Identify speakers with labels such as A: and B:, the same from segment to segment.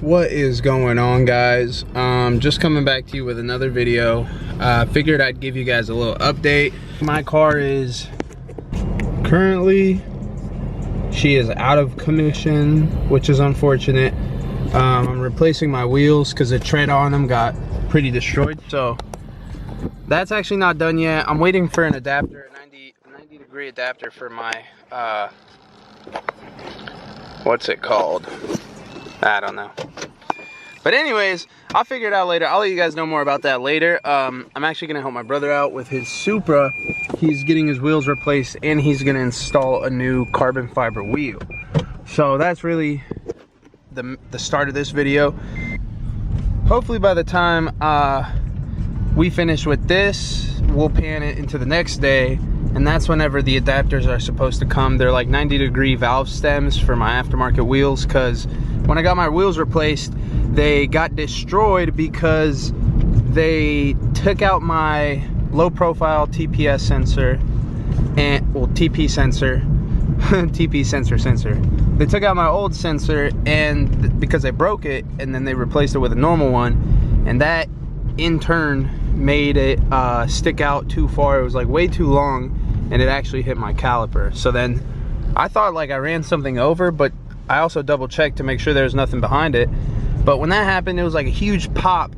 A: What is going on, guys? Just coming back to you with another video. Figured I'd give you guys a little update. My car is currently, she is out of commission, which is unfortunate. I'm replacing my wheels because the tread on them got pretty destroyed, so that's actually not done yet. I'm waiting for an adapter, a 90 degree adapter for my what's it called? I don't know. But anyways, I'll figure it out later. I'll let you guys know more about that later. I'm actually gonna help my brother out with his Supra. He's getting his wheels replaced and he's gonna install a new carbon fiber wheel. So that's really the start of this video. Hopefully by the time we finish with this, we'll pan it into the next day, and that's whenever the adapters are supposed to come. They're like 90 degree valve stems for my aftermarket wheels, because when I got my wheels replaced, they got destroyed because they took out my low profile TPS sensor and, well, TP sensor, TP sensor. They took out my old sensor and because they broke it, and then they replaced it with a normal one, and that in turn made it stick out too far. It was like way too long, and it actually hit my caliper. So then I thought like I ran something over, but I also double checked to make sure there's nothing behind it. But when that happened, it was like a huge pop,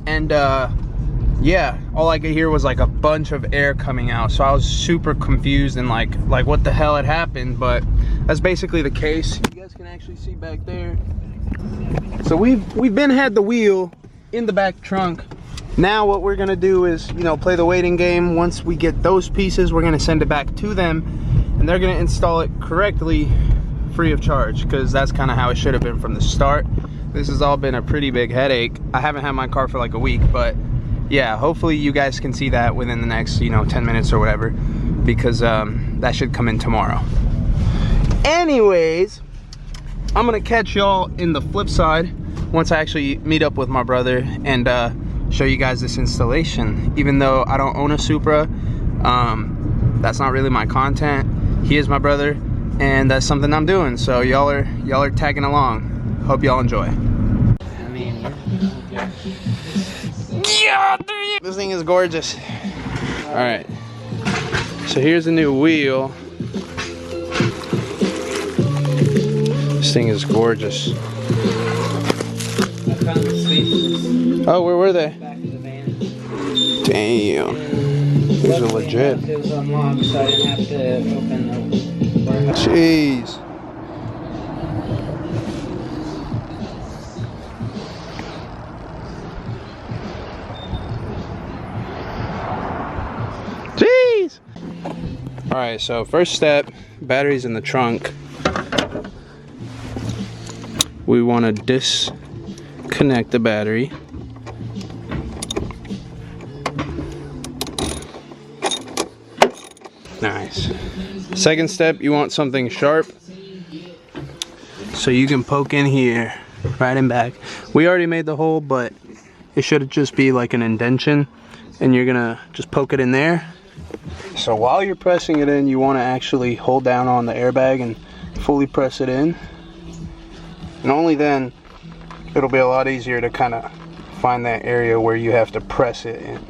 A: and yeah, all I could hear was like a bunch of air coming out. So I was super confused and like what the hell had happened. But that's basically the case. You guys can actually see back there. So we've had the wheel in the back trunk. Now what we're gonna do is, you know, play the waiting game. Once we get those pieces, we're gonna send it back to them, and they're gonna install it correctly, free of charge, because that's kind of how it should have been from the start. This has all been a pretty big headache. I haven't had my car for like a week, but yeah, hopefully you guys can see that within the next, you know, 10 minutes or whatever, because that should come in tomorrow. Anyways, I'm gonna catch y'all in the flip side once I actually meet up with my brother and show you guys this installation. Even though I don't own a Supra, that's not really my content. He is my brother, and that's something I'm doing. So y'all are tagging along. Hope y'all enjoy. I mean, yeah, this thing is gorgeous. All right, so here's the new wheel. This thing is gorgeous.
B: I found the spaces.
A: Oh, where were they?
B: Back of the van.
A: Damn. These are legit.
B: It was unlocked, so I didn't have to open the warehouse.
A: Jeez. Jeez. All right, so first step, battery's in the trunk. We want to disconnect the battery. Nice. Second step, you want something sharp, so you can poke in here, right and back. We already made the hole, but it should just be like an indentation, and you're gonna just poke it in there. So while you're pressing it in, you want to actually hold down on the airbag and fully press it in, and only then it'll be a lot easier to kind of find that area where you have to press it in.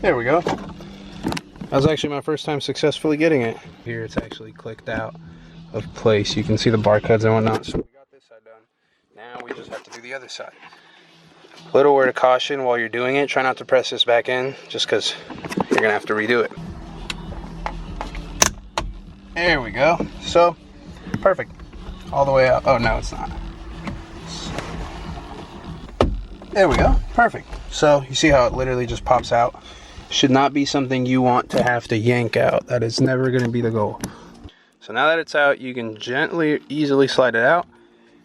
A: There we go. That was actually my first time successfully getting it. Here it's actually clicked out of place. You can see the barcodes and whatnot. So we got this side done. Now we just have to do the other side. Little word of caution while you're doing it. Try not to press this back in, just because you're gonna have to redo it. There we go. So, perfect. All the way out. Oh, no, it's not. There we go. Perfect. So, you see how it literally just pops out? Should not be something you want to have to yank out. That is never going to be the goal. So now that it's out, you can gently, easily slide it out,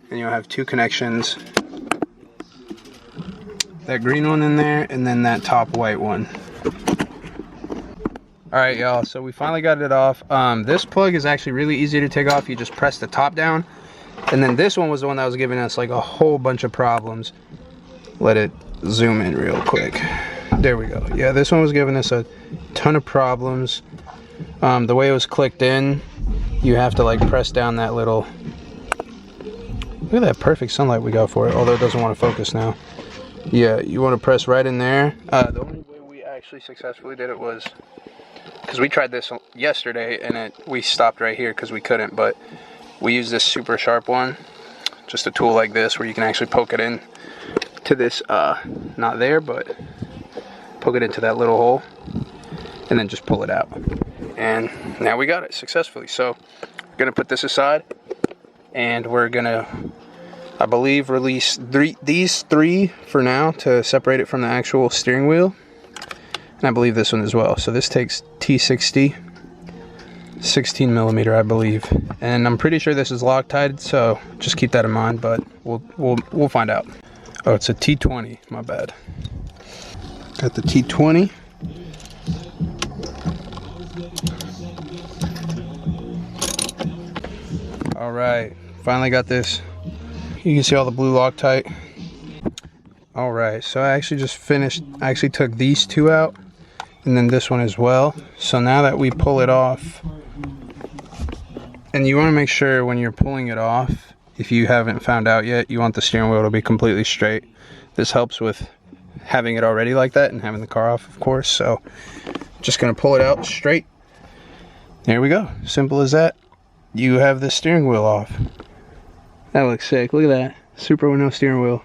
A: and you'll have two connections. That green one in there, and then that top white one. Alright y'all, so we finally got it off. This plug is actually really easy to take off. You just press the top down, and then this one was the one that was giving us like a whole bunch of problems. Let it zoom in real quick. There we go. Yeah, this one was giving us a ton of problems. The way it was clicked in, you have to like press down that little, look at that perfect sunlight we got for it, although it doesn't want to focus now. Yeah, you want to press right in there. The only way we actually successfully did it was, because we tried this yesterday and we stopped right here because we couldn't, but we used this super sharp one, just a tool like this where you can actually poke it in to this, not there, but poke it into that little hole and then just pull it out. And now we got it successfully. So we're gonna put this aside and we're gonna, I believe, release these three for now to separate it from the actual steering wheel. And I believe this one as well. So this takes T60, 16 millimeter, I believe. And I'm pretty sure this is Loctite, so just keep that in mind, but we'll find out. Oh, it's a T20, my bad. Got the T20. All right, finally got this. You can see all the blue Loctite. All right, so I actually just finished, I actually took these two out and then this one as well. So now that we pull it off, and you want to make sure when you're pulling it off, if you haven't found out yet, you want the steering wheel to be completely straight. This helps with having it already like that and having the car off, of course. So just gonna pull it out straight. There we go, simple as that. You have the steering wheel off. That looks sick, look at that. Supra with no steering wheel.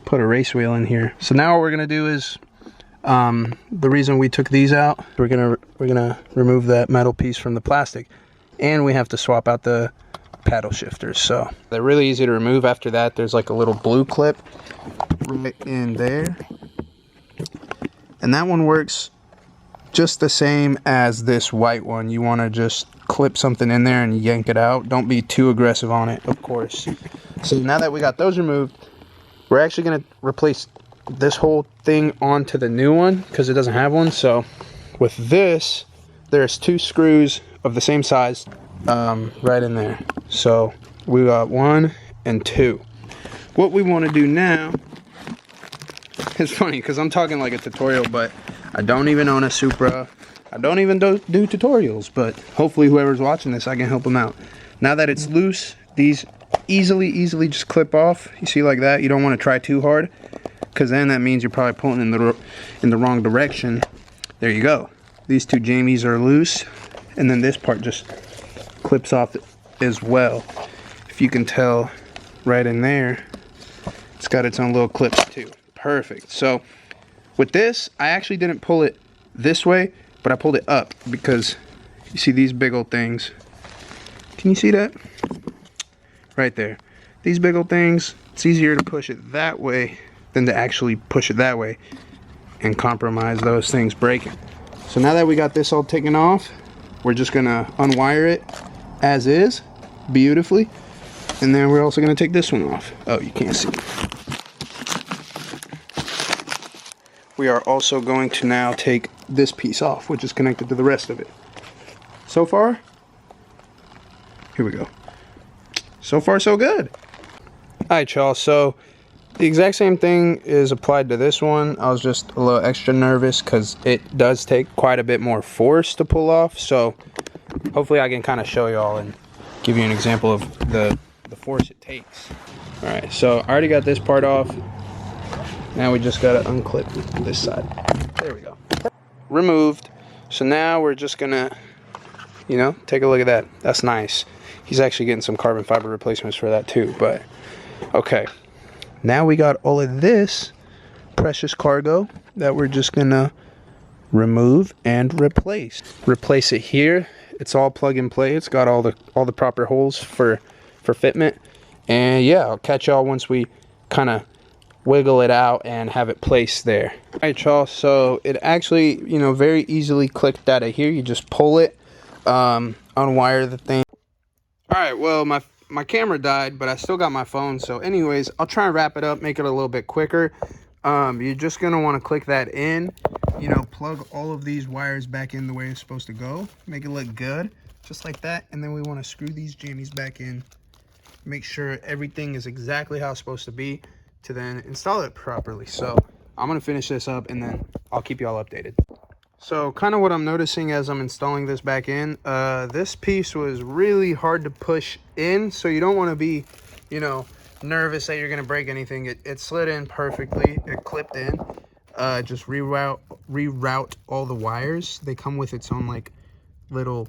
A: Put a race wheel in here. So now what we're gonna do is, the reason we took these out, we're gonna remove that metal piece from the plastic, and we have to swap out the paddle shifters. So they're really easy to remove. After that, there's like a little blue clip right in there, and that one works just the same as this white one. You want to just clip something in there and yank it out. Don't be too aggressive on it, of course. So now that we got those removed, we're actually going to replace this whole thing onto the new one because it doesn't have one. So with this, there's two screws of the same size right in there. So we got 1 and 2. What we want to do now, it's funny because I'm talking like a tutorial, but I don't even own a Supra. I don't even do tutorials, but hopefully whoever's watching this, I can help them out. Now that it's loose, these easily just clip off. You see, like that. You don't want to try too hard because then that means you're probably pulling in the wrong direction. There you go. These two jammies are loose, and then this part just clips off as well. If you can tell right in there, it's got its own little clips too. Perfect. So with this, I actually didn't pull it this way, but I pulled it up because you see these big old things. Can you see that? Right there. These big old things, it's easier to push it that way than to actually push it that way and compromise those things breaking. So now that we got this all taken off, we're just gonna unwire it as is, beautifully. And then we're also gonna take this one off. Oh, you can't see. We are also going to now take this piece off, which is connected to the rest of it. So far, here we go. So far, so good. All right, y'all, so the exact same thing is applied to this one. I was just a little extra nervous because it does take quite a bit more force to pull off. So hopefully I can kind of show y'all and give you an example of the force it takes. All right, so I already got this part off. Now we just gotta unclip this side. There we go. Removed. So now we're just gonna, you know, take a look at that. That's nice. He's actually getting some carbon fiber replacements for that too, but okay. Now we got all of this precious cargo that we're just gonna remove and replace. Replace it here. It's all plug and play. It's got all the proper holes for fitment. And yeah, I'll catch y'all once we kind of wiggle it out and have it placed there. All right, y'all, so it actually, you know, very easily clicked out of here. You just pull it, unwire the thing. All right, well, my camera died, but I still got my phone. So anyways, I'll try and wrap it up, make it a little bit quicker. You're just gonna want to click that in, you know, plug all of these wires back in the way it's supposed to go, make it look good, just like that. And then we want to screw these jammies back in, make sure everything is exactly how it's supposed to be. to then install it properly. So I'm gonna finish this up and then I'll keep you all updated. So kind of what I'm noticing as I'm installing this back in, this piece was really hard to push in, so you don't want to be, you know, nervous that you're going to break anything. It slid in perfectly. It clipped in. Just reroute all the wires. They come with its own like little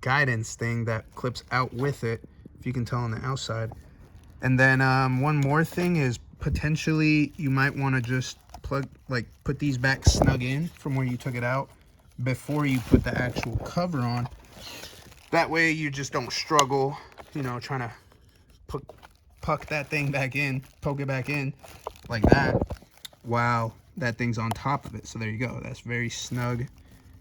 A: guidance thing that clips out with it, if you can tell on the outside. And then one more thing is potentially you might want to just put these back snug in from where you took it out before you put the actual cover on. That way you just don't struggle, you know, trying to puck that thing back in, poke it back in like that while that thing's on top of it. So there you go. That's very snug.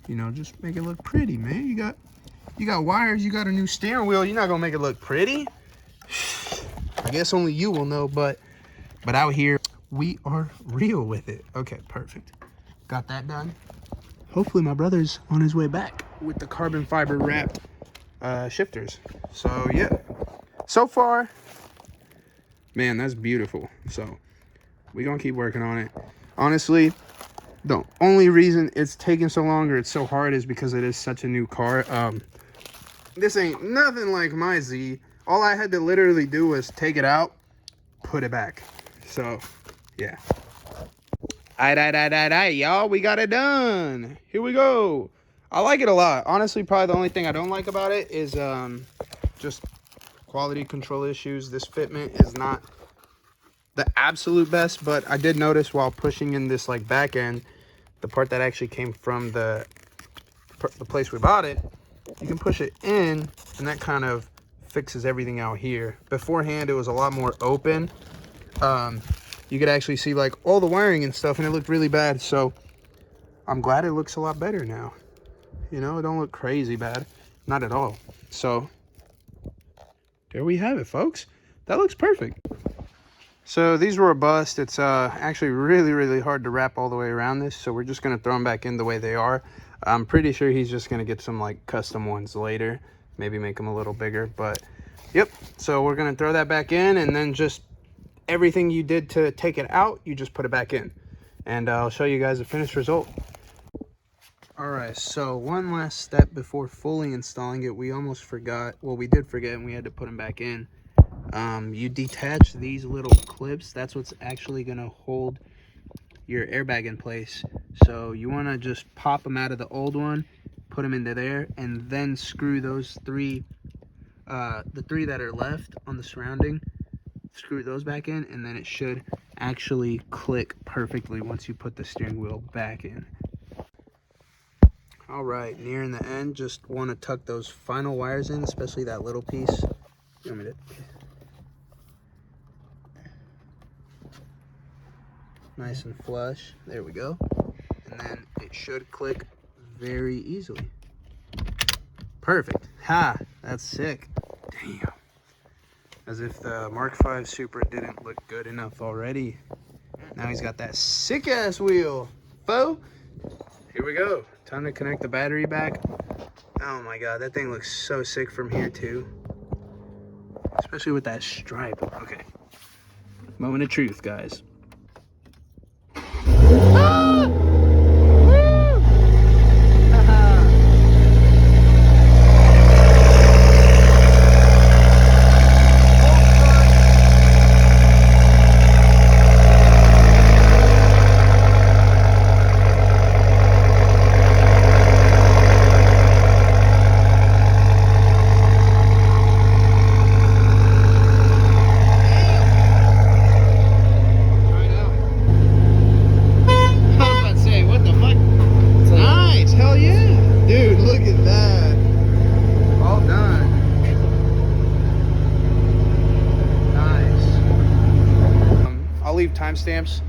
A: You know, just make it look pretty, man. You got wires, you got a new steering wheel. You're not gonna make it look pretty. I guess only you will know, but out here we are real with it. Okay, perfect. Got that done. Hopefully my brother's on his way back with the carbon fiber wrapped shifters. So yeah, so far, man, that's beautiful. So we're gonna keep working on it. Honestly, the only reason it's taking so long or it's so hard is because it is such a new car. This ain't nothing like my Z. All I had to literally do was take it out, put it back. So yeah. Alright, y'all, we got it done. Here we go. I like it a lot. Honestly, probably the only thing I don't like about it is just quality control issues. This fitment is not the absolute best, but I did notice while pushing in this like back end, the part that actually came from the place we bought it, you can push it in and that kind of fixes everything out here. Beforehand, it was a lot more open. You could actually see like all the wiring and stuff, and it looked really bad. So I'm glad it looks a lot better now. You know, it don't look crazy bad, not at all. So there we have it, folks. That looks perfect. So these were a bust. It's actually really hard to wrap all the way around this. So we're just gonna throw them back in the way they are. I'm pretty sure he's just gonna get some like custom ones later, maybe make them a little bigger. But yep. So we're gonna throw that back in, and then just everything you did to take it out, you just put it back in, and I'll show you guys the finished result. All right, so one last step before fully installing it. We almost forgot. Well, we did forget, and we had to put them back in. You detach these little clips. That's what's actually going to hold your airbag in place. So you want to just pop them out of the old one, put them into there, and then screw those three, the three that are left on the surrounding, screw those back in, and then it should actually click perfectly once you put the steering wheel back in. All right, nearing the end, just want to tuck those final wires in, especially that little piece. You want me to? Nice and flush. There we go. And then it should click very easily. Perfect. Ha! That's sick. Damn. As if the Mk5 Supra didn't look good enough already. Now he's got that sick ass wheel. Fo! Here we go. Time to connect the battery back. Oh my god, that thing looks so sick from here too. Especially with that stripe. Okay. Moment of truth, guys. Ah! Timestamps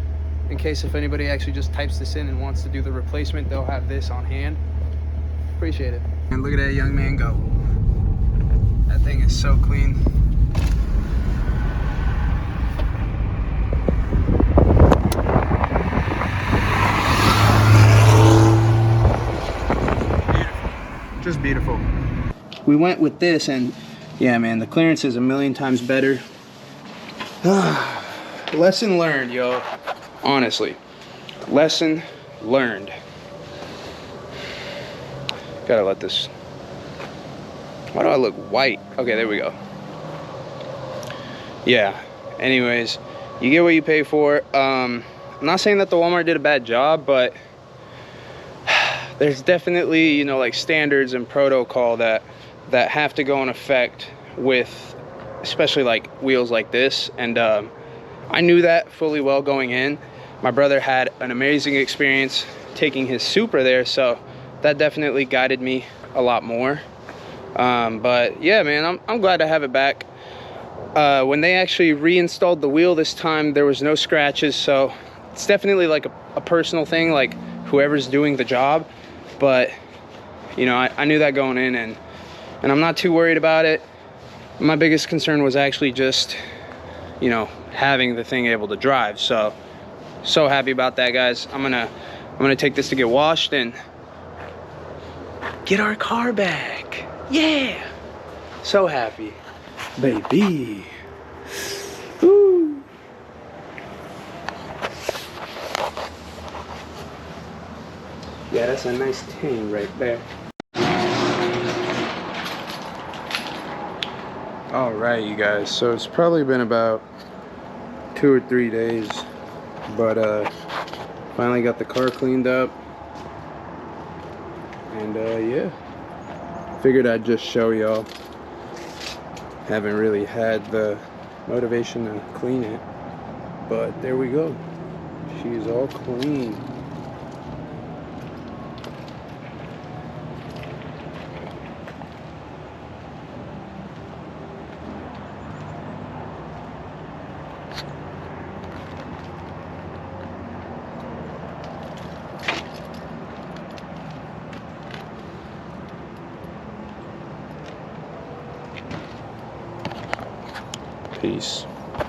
A: in case if anybody actually just types this in and wants to do the replacement, they'll have this on hand. Appreciate it. And look at that young man go. That thing is so clean. Beautiful. Just beautiful. We went with this, and yeah, man, the clearance is a million times better. lesson learned, yo. Honestly, lesson learned. Gotta let this. Why do I look white? Okay, there we go. Yeah. Anyways, you get what you pay for. I'm not saying that the Walmart did a bad job, but there's definitely, you know, like standards and protocol that have to go in effect with, especially like wheels like this. And I knew that fully well going in. My brother had an amazing experience taking his Supra there, so that definitely guided me a lot more. But yeah, man, I'm glad to have it back. When they actually reinstalled the wheel this time, there was no scratches, so it's definitely like a personal thing, like whoever's doing the job. But you know, I knew that going in, and I'm not too worried about it. My biggest concern was actually just, you know, having the thing able to drive. So happy about that, guys. I'm gonna take this to get washed and get our car back. Yeah, so happy, baby. Woo. Yeah, that's a nice ting right there. All right, you guys, so it's probably been about 2 or 3 days, but finally got the car cleaned up, and yeah, figured I'd just show y'all. Haven't really had the motivation to clean it, but there we go. She's all clean. Peace.